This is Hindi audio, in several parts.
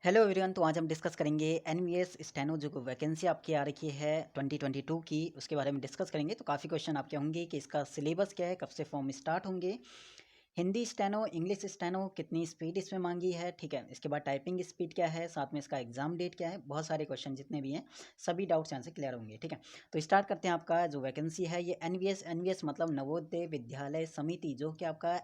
Hello everyone. तो आज हम डिस्कस करेंगे एनवीएस स्टेनो जो वैकेंसी आपकी आ रखी है 2022 की, उसके बारे में डिस्कस करेंगे। तो काफ़ी क्वेश्चन आपके होंगे कि इसका सिलेबस क्या है, कब से फॉर्म स्टार्ट होंगे, हिंदी स्टेनो, इंग्लिश स्टेनो, कितनी स्पीड इसमें मांगी है, ठीक है। इसके बाद टाइपिंग स्पीड क्या है, साथ में इसका एग्जाम डेट क्या है। बहुत सारे क्वेश्चन जितने भी हैं सभी डाउट्स यहाँ से क्लियर होंगे, ठीक है। तो स्टार्ट करते हैं। आपका जो वैकेंसी है ये एनवीएस मतलब नवोदय विद्यालय समिति, जो कि आपका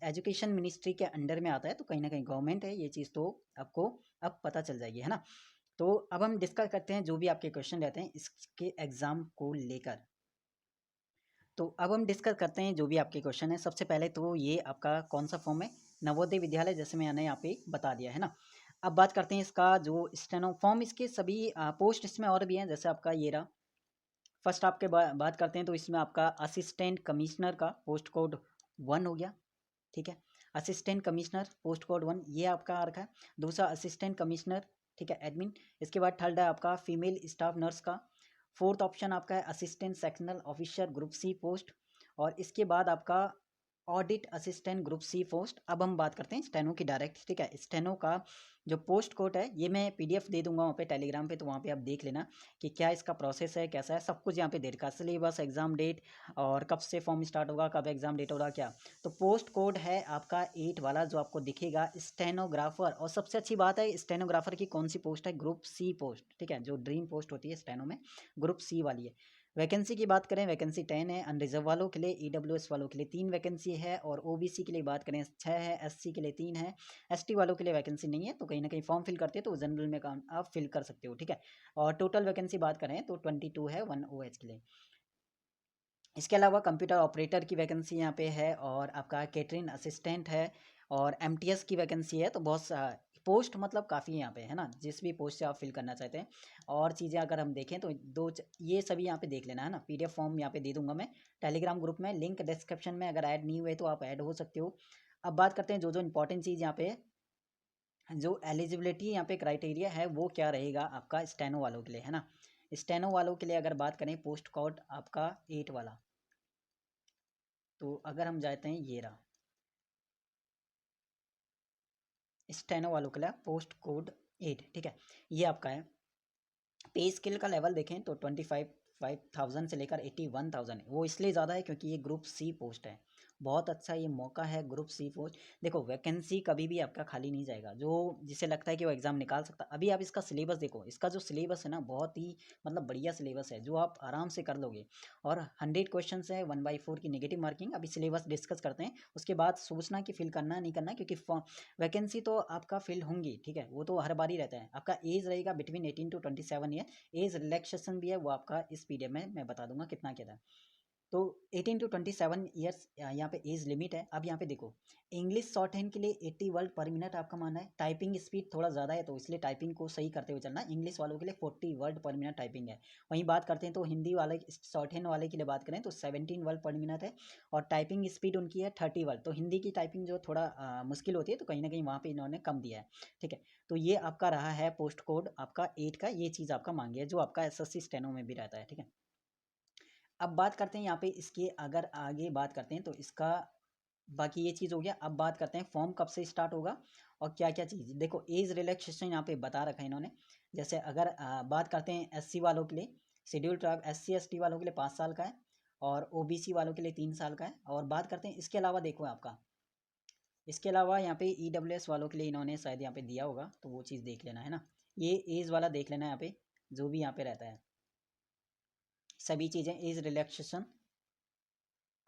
एजुकेशन मिनिस्ट्री के अंडर में आता है। तो कहीं ना कहीं गवर्नमेंट है, ये चीज़ तो आपको अब पता चल जाएगी, है ना। तो अब हम डिस्कस करते हैं जो भी आपके क्वेश्चन रहते हैं इसके एग्जाम को लेकर। तो अब हम डिस्कस करते हैं जो भी आपके क्वेश्चन है। सबसे पहले तो ये आपका कौन सा फॉर्म है, नवोदय विद्यालय, जैसे मैंने यहाँ पे बता दिया है ना। अब बात करते हैं इसका जो स्टेनो फॉर्म, इसके सभी पोस्ट इसमें और भी हैं। जैसे आपका ये रहा फर्स्ट, आपके बात करते हैं तो इसमें आपका असिस्टेंट कमिश्नर का पोस्ट कोड 1 हो गया, ठीक है। असिस्टेंट कमिश्नर पोस्ट कोड 1 ये आपका आ रखा है। दूसरा असिस्टेंट कमिश्नर, ठीक है, एडमिन। इसके बाद थर्ड है आपका फीमेल स्टाफ नर्स का। फोर्थ ऑप्शन आपका है assistant sectional officer group C post. और इसके बाद आपका audit assistant group C post. अब हम बात करते हैं स्टेनो की डायरेक्ट, ठीक है। स्टेनो का जो पोस्ट कोड है ये मैं पीडीएफ दे दूंगा वहाँ पे टेलीग्राम पे, तो वहाँ पे आप देख लेना कि क्या इसका प्रोसेस है, कैसा है, सब कुछ यहाँ पे दे रखा है। सिलेबस, एग्जाम डेट, और कब से फॉर्म स्टार्ट होगा, कब एग्जाम डेट होगा, क्या। तो पोस्ट कोड है आपका 8 वाला जो आपको दिखेगा, स्टेनोग्राफर। और सबसे अच्छी बात है स्टेनोग्राफर की कौन सी पोस्ट है, ग्रुप सी पोस्ट, ठीक है। जो ड्रीम पोस्ट होती है स्टेनो में, ग्रुप सी वाली है। वैकेंसी की बात करें, वैकेंसी 10 है। अनरिजर्व वालों के लिए, ईडब्ल्यूएस वालों के लिए 3 वैकेंसी है, और ओबीसी के लिए बात करें 6 है, एससी के लिए 3 है, एसटी वालों के लिए वैकेंसी नहीं है। तो कहीं ना कहीं फॉर्म फिल करते हैं तो जनरल में काम आप फिल कर सकते हो, ठीक है। और टोटल वैकेंसी बात करें तो 22 है 1 ओएच के लिए। इसके अलावा कंप्यूटर ऑपरेटर की वैकेंसी यहाँ पे है, और आपका कैटरिंग असिस्टेंट है, और एमटीएस की वैकेंसी है। तो बहुत पोस्ट मतलब काफ़ी यहाँ पे है ना, जिस भी पोस्ट से आप फिल करना चाहते हैं। और चीज़ें अगर हम देखें तो ये सभी यहाँ पे देख लेना है ना। पीडीएफ फॉर्म यहाँ पे दे दूंगा मैं टेलीग्राम ग्रुप में, लिंक डिस्क्रिप्शन में। अगर ऐड नहीं हुए तो आप ऐड हो सकते हो। अब बात करते हैं जो जो इंपॉर्टेंट चीज़ यहाँ पे है, जो एलिजिबिलिटी यहाँ पे क्राइटेरिया है वो क्या रहेगा आपका स्टेनो वालों के लिए, है ना। स्टेनो वालों के लिए अगर बात करें, पोस्ट कोड आपका 8 वाला। तो अगर हम जाते हैं, ये रहा स्टेनो वालों के लिए पोस्ट कोड 8, ठीक है। ये आपका है। पे स्केल का लेवल देखें तो 25,000 से लेकर 81,000 है। वो इसलिए ज़्यादा है क्योंकि ये ग्रुप सी पोस्ट है। बहुत अच्छा ये मौका है ग्रुप सी पोस्ट। देखो वैकेंसी कभी भी आपका खाली नहीं जाएगा। जो जिसे लगता है कि वो एग्ज़ाम निकाल सकता, अभी आप इसका सिलेबस देखो, इसका जो सिलेबस है ना बहुत ही मतलब बढ़िया सिलेबस है, जो आप आराम से कर लोगे। और 100 क्वेश्चन है, 1/4 की नेगेटिव मार्किंग। अभी सिलेबस डिस्कस करते हैं, उसके बाद सोचना कि फिल करना नहीं करना, क्योंकि वैकेंसी तो आपका फिल होंगी, ठीक है। वो तो हर बार ही रहता है। आपका एज रहेगा between 18 to 27 year. Age relaxation भी है, वो आपका इस पीडीएफ में मैं बता दूंगा कितना क्या था। तो 18 to 27 ईयर्स यहाँ पे एज लिमिट है। अब यहाँ पे देखो, इंग्लिश शॉर्ट हैंड के लिए 80 वर्ड पर मिनट आपका मानना है। टाइपिंग स्पीड थोड़ा ज़्यादा है, तो इसलिए टाइपिंग को सही करते हुए चलना। इंग्लिश वालों के लिए 40 वर्ड पर मिनट टाइपिंग है। वहीं बात करते हैं तो हिंदी वाले शॉर्ट हैंड वाले के लिए बात करें तो 17 वर्ड पर मिनट है, और टाइपिंग स्पीड उनकी है 30 वर्ड। तो हिंदी की टाइपिंग जो थोड़ा मुश्किल होती है, तो कहीं ना कहीं वहाँ पर इन्होंने कम दिया है, ठीक है। तो ये आपका रहा है पोस्ट कोड आपका 8 का। ये चीज़ आपका मांगी है जो आपका एसएससी स्टेनो में भी रहता है, ठीक है। अब बात करते हैं यहाँ पे इसके, अगर आगे बात करते हैं तो इसका बाकी ये चीज़ हो गया। अब बात करते हैं फॉर्म कब से स्टार्ट होगा और क्या क्या चीज़। देखो एज रिलैक्सेशन यहाँ पे बता रखा है इन्होंने। जैसे अगर बात करते हैं एससी वालों के लिए, शेड्यूल ट्राइब एससी एसटी वालों के लिए 5 साल का है, और ओबीसी वालों के लिए 3 साल का है। और बात करते हैं इसके अलावा, देखो आपका इसके अलावा यहाँ पे ईडब्ल्यूएस वालों के लिए इन्होंने शायद यहाँ पे दिया होगा, तो वो चीज़ देख लेना, है ना। ये एज वाला देख लेना यहाँ पे, जो भी यहाँ पे रहता है सभी चीज़ें एज रिलैक्सेशन।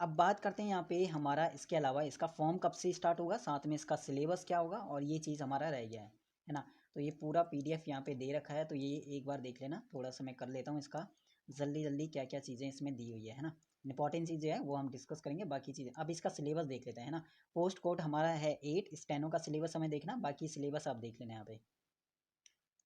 अब बात करते हैं यहाँ पे हमारा इसके अलावा इसका फॉर्म कब से स्टार्ट होगा, साथ में इसका सिलेबस क्या होगा, और ये चीज़ हमारा रह गया है ना। तो ये पूरा पीडीएफ यहाँ पे दे रखा है, तो ये एक बार देख लेना। थोड़ा सा मैं कर लेता हूँ इसका जल्दी जल्दी, क्या क्या चीज़ें इसमें दी हुई है ना। इंपॉर्टेंट चीज़ें हैं वो हम डिस्कस करेंगे, बाकी चीज़ें अब इसका सिलेबस देख लेते हैं, है ना। पोस्ट कोड हमारा है 8, स्टेनो का सिलेबस हमें देखना, बाकी सिलेबस आप देख लेना यहाँ पे।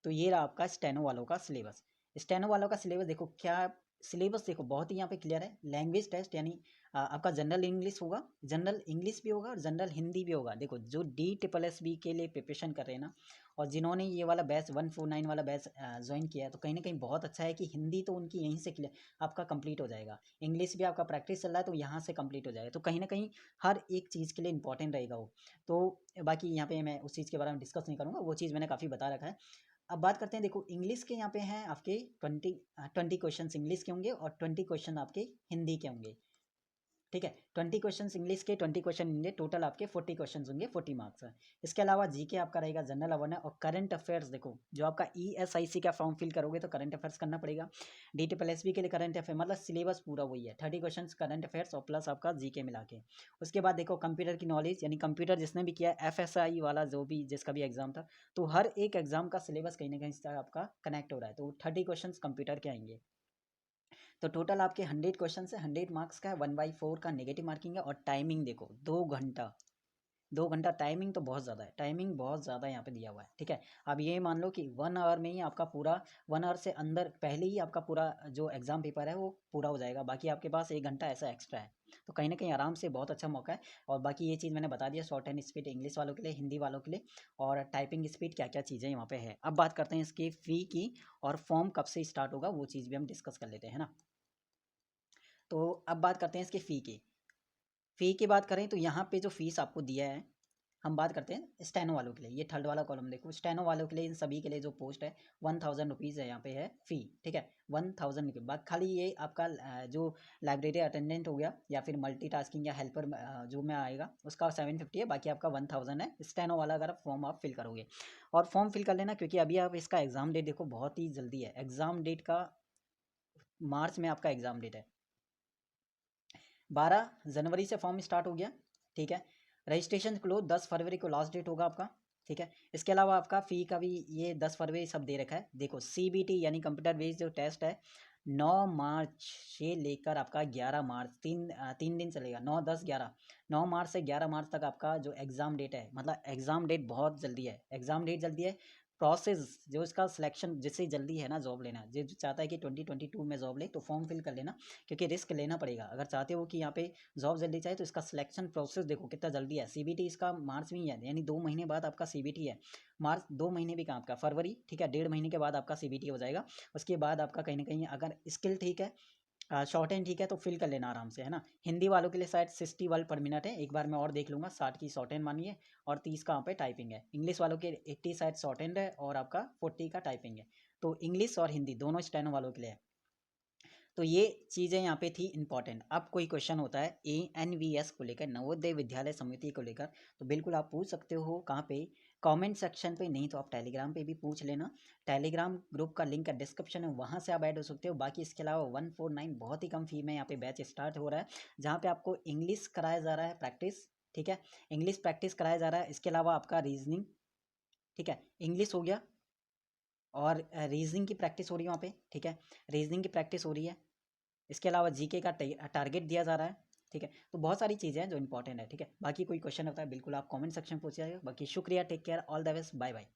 तो ये रहा आपका स्टेनो वालों का सिलेबस। स्टेनो वालों का सिलेबस देखो क्या, सिलेबस देखो बहुत ही यहाँ पे क्लियर है। लैंग्वेज टेस्ट यानी आपका जनरल इंग्लिश होगा, जनरल इंग्लिश भी होगा और जनरल हिंदी भी होगा। देखो जो DSSB के लिए प्रिपरेशन कर रहे हैं ना, और जिन्होंने ये वाला बैच 149 वाला बैच ज्वाइन किया है, तो कहीं ना कहीं बहुत अच्छा है कि हिंदी तो उनकी यहीं से आपका कंप्लीट हो जाएगा, इंग्लिश भी आपका प्रैक्टिस चल रहा है तो यहाँ से कंप्लीट हो जाएगा, तो कहीं ना कहीं हर एक चीज़ के लिए इंपॉर्टेंट रहेगा वो। तो बाकी यहाँ पे मैं उस चीज़ के बारे में डिस्कस नहीं करूँगा, वो चीज़ मैंने काफ़ी बता रखा है। अब बात करते हैं, देखो इंग्लिश के यहाँ पे हैं आपके 20 क्वेश्चन इंग्लिश के होंगे और 20 क्वेश्चन आपके हिंदी के होंगे, ठीक है। 20 क्वेश्चन इंग्लिश के, 20 क्वेश्चन हिंदी, टोटल आपके 40 क्वेश्चन होंगे, 40 मार्क्स है। इसके अलावा जीके आपका रहेगा, जनरल अवेयरनेस और करंट अफेयर्स। देखो जो आपका ESIC का फॉर्म फिल करोगे तो करंट अफेयर्स करना पड़ेगा, DSSB के लिए करंट अफेयर, मतलब सिलेबस पूरा वही है, 30 क्वेश्चन करंट अफेयर्स और प्लस आपका जीके मिला के। उसके बाद देखो कंप्यूटर की नॉलेज, यानी कंप्यूटर जिसने भी किया, FSI वाला जो भी जिसका भी एग्जाम था, तो हर एक एग्जाम का सिलेबस कहीं ना कहीं से आपका कनेक्ट हो रहा है, तो 30 क्वेश्चन कंप्यूटर के आएंगे। तो टोटल आपके 100 क्वेश्चन है, 100 मार्क्स का है, 1/4 का नेगेटिव मार्किंग है। और टाइमिंग देखो 2 घंटा, 2 घंटा टाइमिंग तो बहुत ज़्यादा है, टाइमिंग बहुत ज़्यादा यहाँ पे दिया हुआ है, ठीक है। अब ये मान लो कि 1 आवर में ही आपका पूरा, 1 आवर से अंदर पहले ही आपका पूरा जो एग्ज़ाम पेपर है वो पूरा हो जाएगा, बाकी आपके पास 1 घंटा ऐसा एक्स्ट्रा है, तो कहीं ना कहीं आराम से बहुत अच्छा मौका है। और बाकी ये चीज़ मैंने बता दिया, शॉर्ट एंड स्पीड इंग्लिश वालों के लिए, हिंदी वालों के लिए, और टाइपिंग स्पीड क्या क्या चीज़ें यहाँ पे है। अब बात करते हैं इसकी फ़ी की, और फॉर्म कब से स्टार्ट होगा वो चीज़ भी हम डिस्कस कर लेते हैं ना। तो अब बात करते हैं इसकी फ़ी की। फ़ी की बात करें तो यहाँ पे जो फीस आपको दिया है, हम बात करते हैं स्टेनो वालों के लिए, ये थर्ड वाला कॉलम देखो, स्टेनो वालों के लिए इन सभी के लिए जो पोस्ट है 1000 रुपीज़ है, यहाँ पे है फ़ी, ठीक है। 1000 के बाद खाली ये आपका जो लाइब्रेरी अटेंडेंट हो गया या फिर मल्टीटास्किंग या हेल्पर जो में आएगा उसका 750 है, बाकी आपका 1000 है स्टेनो वाला, अगर फॉर्म आप फिल करोगे। और फॉर्म फिल कर लेना, क्योंकि अभी आप इसका एग्ज़ाम डेट देखो बहुत ही जल्दी है, एग्ज़ाम डेट का मार्च में आपका एग्ज़ाम डेट है, 12 जनवरी से फॉर्म स्टार्ट हो गया, ठीक है। रजिस्ट्रेशन क्लोज 10 फरवरी को लास्ट डेट होगा आपका, ठीक है। इसके अलावा आपका फ़ी का भी ये 10 फरवरी सब दे रखा है। देखो CBT यानी कंप्यूटर बेस्ड जो टेस्ट है, 9 मार्च से लेकर आपका 11 मार्च, 3 दिन चलेगा, 9, 10, 11, 9 मार्च से 11 मार्च तक आपका जो एग्ज़ाम डेट है, मतलब एग्ज़ाम डेट बहुत जल्दी है, एग्ज़ाम डेट जल्दी है। प्रोसेस जो इसका सिलेक्शन जिससे जल्दी है ना जॉब लेना, जो चाहता है कि 2022 में जॉब ले, तो फॉर्म फिल कर लेना, क्योंकि रिस्क लेना पड़ेगा। अगर चाहते हो कि यहाँ पे जॉब जल्दी चाहिए तो इसका सिलेक्शन प्रोसेस देखो कितना जल्दी है। CBT इसका मार्च में ही है, यानी 2 महीने बाद आपका CBT है, मार्च 2 महीने भी कहाँ आपका, फरवरी, ठीक है, 1.5 महीने के बाद आपका CBT हो जाएगा। उसके बाद आपका कहीं ना कहीं अगर स्किल ठीक है, शॉर्ट एंड ठीक है, तो फिल कर लेना आराम से, है ना। हिंदी वालों के लिए शायद 60 वर्ड पर मिनट है, एक बार मैं और देख लूँगा, 60 की शॉर्ट एंड मानिए और 30 का यहाँ पे टाइपिंग है। इंग्लिश वालों के 80 शायद शॉर्ट एंड है और आपका 40 का टाइपिंग है, तो इंग्लिश और हिंदी दोनों स्टेनो वालों के लिए है। तो ये चीज़ें यहाँ पे थी इंपॉर्टेंट। अब कोई क्वेश्चन होता है ANVS को लेकर, नवोदय विद्यालय समिति को लेकर, तो बिल्कुल आप पूछ सकते हो, कहाँ पे, कमेंट सेक्शन पे, नहीं तो आप टेलीग्राम पे भी पूछ लेना। टेलीग्राम ग्रुप का लिंक है डिस्क्रिप्शन में, वहाँ से आप ऐड हो सकते हो। बाकी इसके अलावा 149 बहुत ही कम फी में यहाँ पे बैच स्टार्ट हो रहा है, जहाँ पे आपको इंग्लिश कराया जा रहा है प्रैक्टिस, ठीक है, इंग्लिश प्रैक्टिस कराया जा रहा है। इसके अलावा आपका रीजनिंग, ठीक है, इंग्लिश हो गया, और रीजनिंग की प्रैक्टिस हो रही है वहाँ पे, ठीक है, रीजनिंग की प्रैक्टिस हो रही है। इसके अलावा जीके का टारगेट दिया जा रहा है, ठीक है। तो बहुत सारी चीज़ें हैं जो इंपॉर्टेंट है, ठीक है। बाकी कोई क्वेश्चन होता है बिल्कुल आप कमेंट सेक्शन में पूछिएगा। बाकी शुक्रिया, take care, all the best, bye bye.